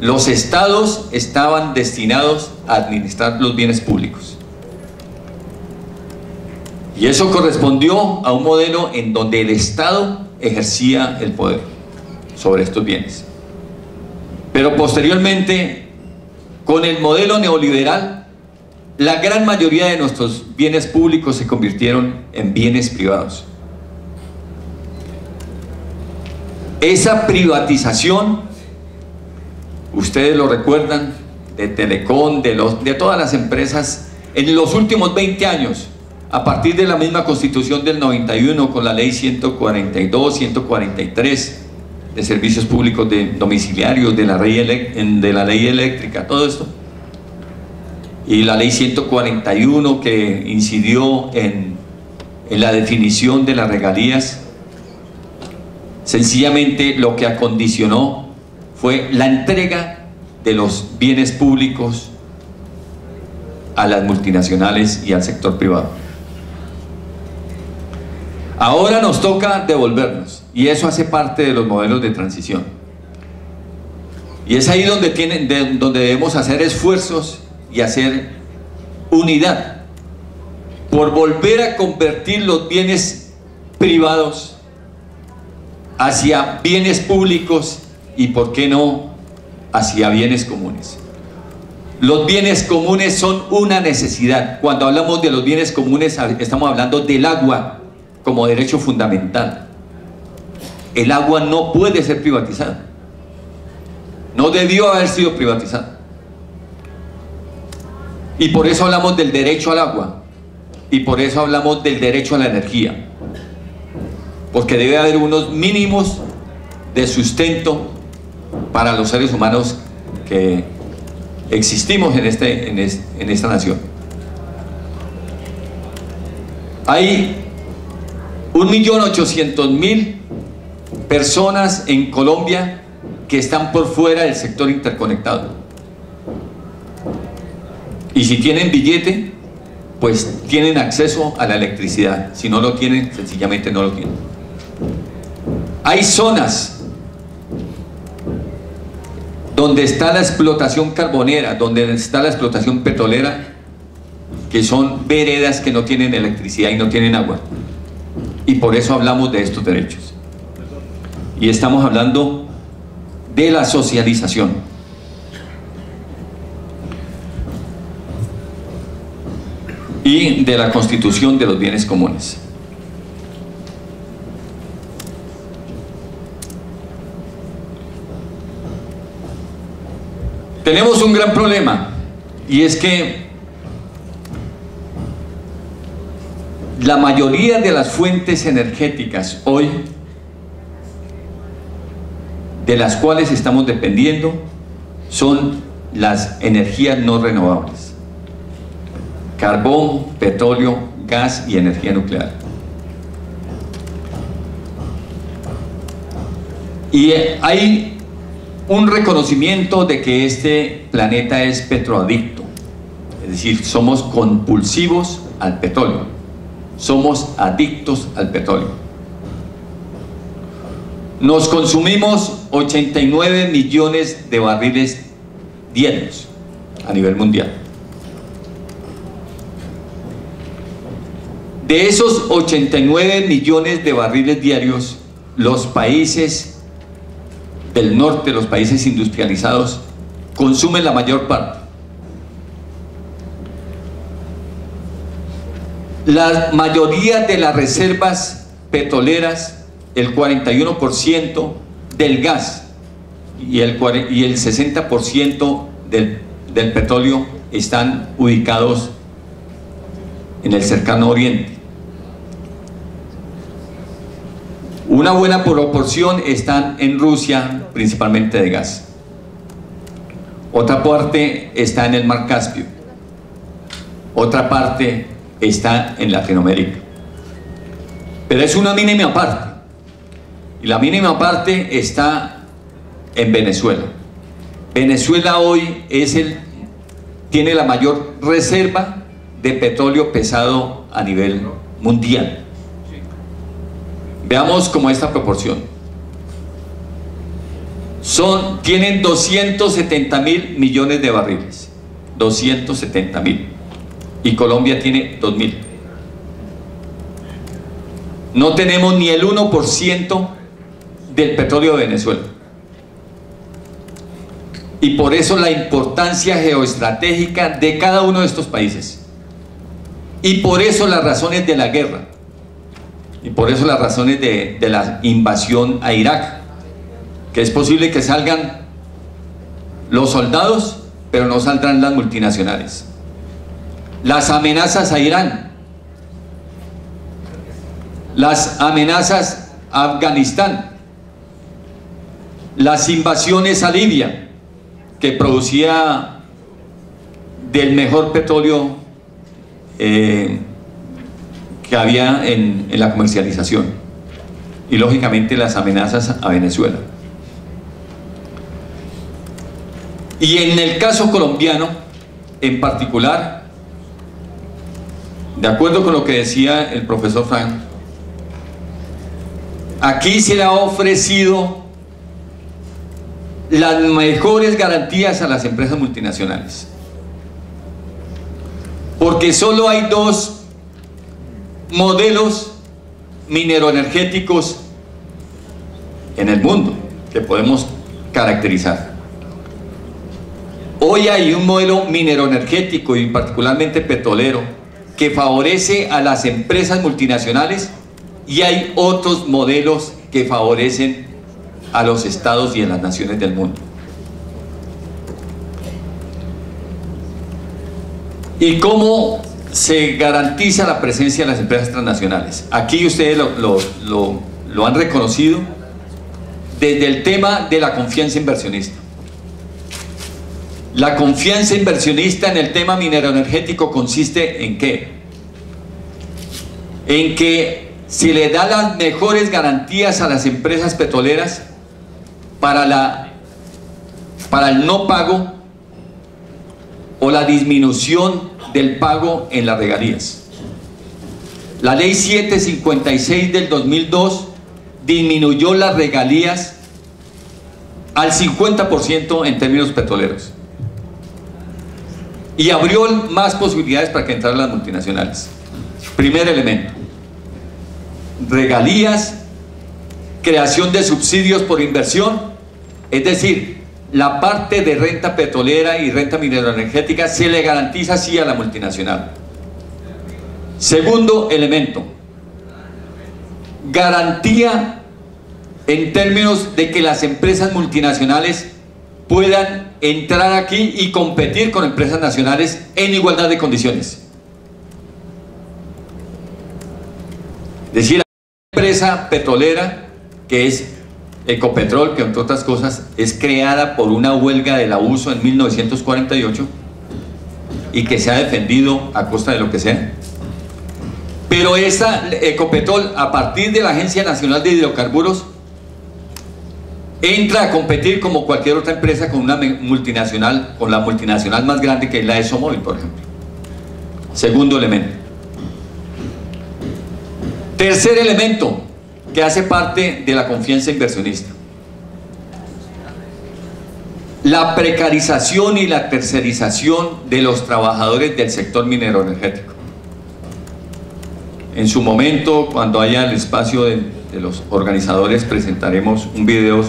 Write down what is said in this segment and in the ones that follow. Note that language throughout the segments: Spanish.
los estados estaban destinados a administrar los bienes públicos. Y eso correspondió a un modelo en donde el Estado ejercía el poder sobre estos bienes. Pero posteriormente, con el modelo neoliberal, la gran mayoría de nuestros bienes públicos se convirtieron en bienes privados. Esa privatización, ustedes lo recuerdan, de Telecom, de todas las empresas, en los últimos 20 años, a partir de la misma Constitución del 91, con la ley 142, 143, de servicios públicos domiciliarios, de la ley eléctrica, todo esto, y la ley 141 que incidió en la definición de las regalías, sencillamente lo que acondicionó fue la entrega de los bienes públicos a las multinacionales y al sector privado. Ahora nos toca devolvernos, y eso hace parte de los modelos de transición. Y es ahí donde debemos hacer esfuerzos y hacer unidad por volver a convertir los bienes privados hacia bienes públicos y, ¿por qué no?, hacia bienes comunes. Los bienes comunes son una necesidad. Cuando hablamos de los bienes comunes, estamos hablando del agua como derecho fundamental. El agua no puede ser privatizada. No debió haber sido privatizada. Y por eso hablamos del derecho al agua. Y por eso hablamos del derecho a la energía. Porque debe haber unos mínimos de sustento para los seres humanos que existimos en esta nación. Hay 1.800.000 personas en Colombia que están por fuera del sector interconectado. Y si tienen billete, pues tienen acceso a la electricidad. Si no lo tienen, sencillamente no lo tienen. Hay zonas donde está la explotación carbonera, donde está la explotación petrolera, que son veredas que no tienen electricidad y no tienen agua. Y por eso hablamos de estos derechos. Y estamos hablando de la socialización. Y de la constitución de los bienes comunes. Tenemos un gran problema, y es que la mayoría de las fuentes energéticas hoy, de las cuales estamos dependiendo, son las energías no renovables: carbón, petróleo, gas y energía nuclear. Y hay un reconocimiento de que este planeta es petroadicto, es decir, somos compulsivos al petróleo, somos adictos al petróleo. Nos consumimos 89 millones de barriles diarios a nivel mundial. De esos 89 millones de barriles diarios, los países del norte, los países industrializados, consumen la mayor parte. La mayoría de las reservas petroleras, el 41% del gas y el 60% del petróleo están ubicados en el cercano oriente. Una buena proporción están en Rusia, principalmente de gas. Otra parte está en el Mar Caspio. Otra parte está en Latinoamérica. Pero es una mínima parte. Y la mínima parte está en Venezuela. Venezuela hoy tiene la mayor reserva de petróleo pesado a nivel mundial. Veamos como esta proporción. tienen 270.000 millones de barriles, 270.000, y Colombia tiene 2.000. No tenemos ni el 1% del petróleo de Venezuela. Y por eso la importancia geoestratégica de cada uno de estos países. Y por eso las razones de la guerra. Y por eso las razones de la invasión a Irak. Que es posible que salgan los soldados, pero no saldrán las multinacionales. Las amenazas a Irán. Las amenazas a Afganistán. Las invasiones a Libia, que producía del mejor petróleo que había en la comercialización, y lógicamente las amenazas a Venezuela. Y en el caso colombiano en particular, de acuerdo con lo que decía el profesor Frank, aquí se le ha ofrecido las mejores garantías a las empresas multinacionales, porque solo hay dos modelos mineroenergéticos en el mundo que podemos caracterizar. Hoy hay un modelo mineroenergético y particularmente petrolero que favorece a las empresas multinacionales, y hay otros modelos que favorecen a los estados y a las naciones del mundo. ¿Y cómo se garantiza la presencia de las empresas transnacionales? Aquí ustedes lo han reconocido desde el tema de la confianza inversionista. La confianza inversionista en el tema mineroenergético consiste ¿en qué? En que se le da las mejores garantías a las empresas petroleras para el no pago o la disminución del pago en las regalías. La ley 756 del 2002 disminuyó las regalías al 50% en términos petroleros y abrió más posibilidades para que entraran las multinacionales. Primer elemento: regalías, creación de subsidios por inversión, es decir, la parte de renta petrolera y renta mineroenergética se le garantiza así a la multinacional. Segundo elemento: garantía en términos de que las empresas multinacionales puedan entrar aquí y competir con empresas nacionales en igualdad de condiciones. Es decir, la empresa petrolera que es Ecopetrol, que entre otras cosas es creada por una huelga del abuso en 1948 y que se ha defendido a costa de lo que sea. Pero esa Ecopetrol, a partir de la Agencia Nacional de Hidrocarburos, entra a competir como cualquier otra empresa con una multinacional, con la multinacional más grande, que es la ExxonMobil, por ejemplo. Segundo elemento. Tercer elemento que hace parte de la confianza inversionista: la precarización y la tercerización de los trabajadores del sector mineroenergético. En su momento, cuando haya el espacio de los organizadores, presentaremos un video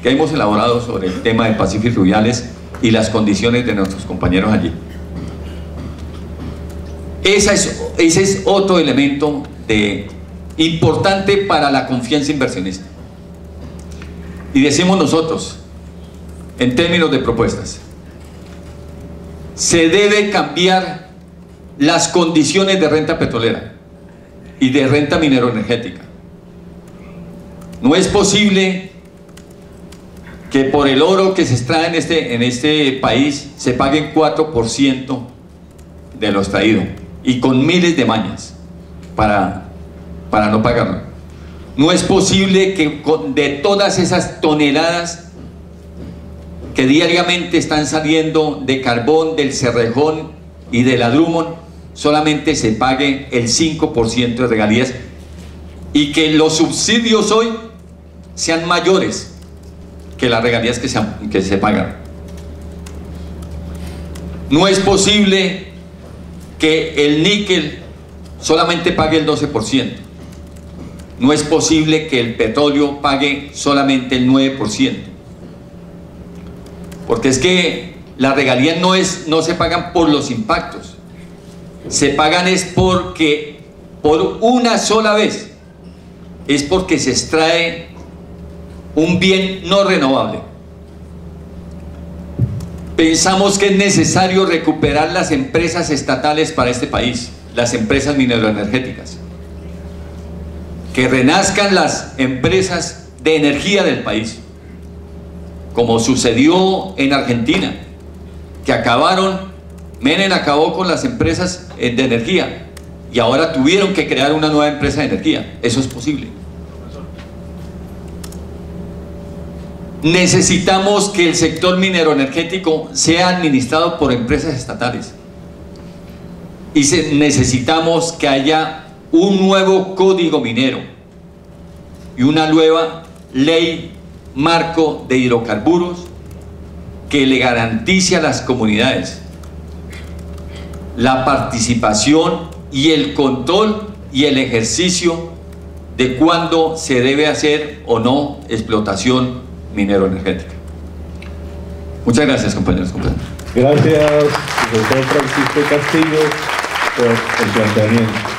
que hemos elaborado sobre el tema de Pacífico y Rubiales y las condiciones de nuestros compañeros allí. Ese es otro elemento importante para la confianza inversionista. Y decimos nosotros, en términos de propuestas, se debe cambiar las condiciones de renta petrolera y de renta mineroenergética. No es posible que por el oro que se extrae en este país se pague 4% de lo extraído, y con miles de mañas para no pagarlo. No es posible que de todas esas toneladas que diariamente están saliendo de carbón, del Cerrejón y de la Drummond, solamente se pague el 5% de regalías, y que los subsidios hoy sean mayores que las regalías que se pagan. No es posible que el níquel solamente pague el 12%. No es posible que el petróleo pague solamente el 9%. Porque es que las regalías no se pagan por los impactos. Se pagan es porque por una sola vez es porque se extrae un bien no renovable. Pensamos que es necesario recuperar las empresas estatales para este país, las empresas mineroenergéticas. Que renazcan las empresas de energía del país, como sucedió en Argentina, que Menem acabó con las empresas de energía y ahora tuvieron que crear una nueva empresa de energía. Eso es posible. Necesitamos que el sector mineroenergético sea administrado por empresas estatales y necesitamos que haya un nuevo código minero y una nueva ley marco de hidrocarburos que le garantice a las comunidades la participación y el control y el ejercicio de cuándo se debe hacer o no explotación mineroenergética. Muchas gracias, compañeros. Gracias, doctor Francisco Castillo, por el planteamiento.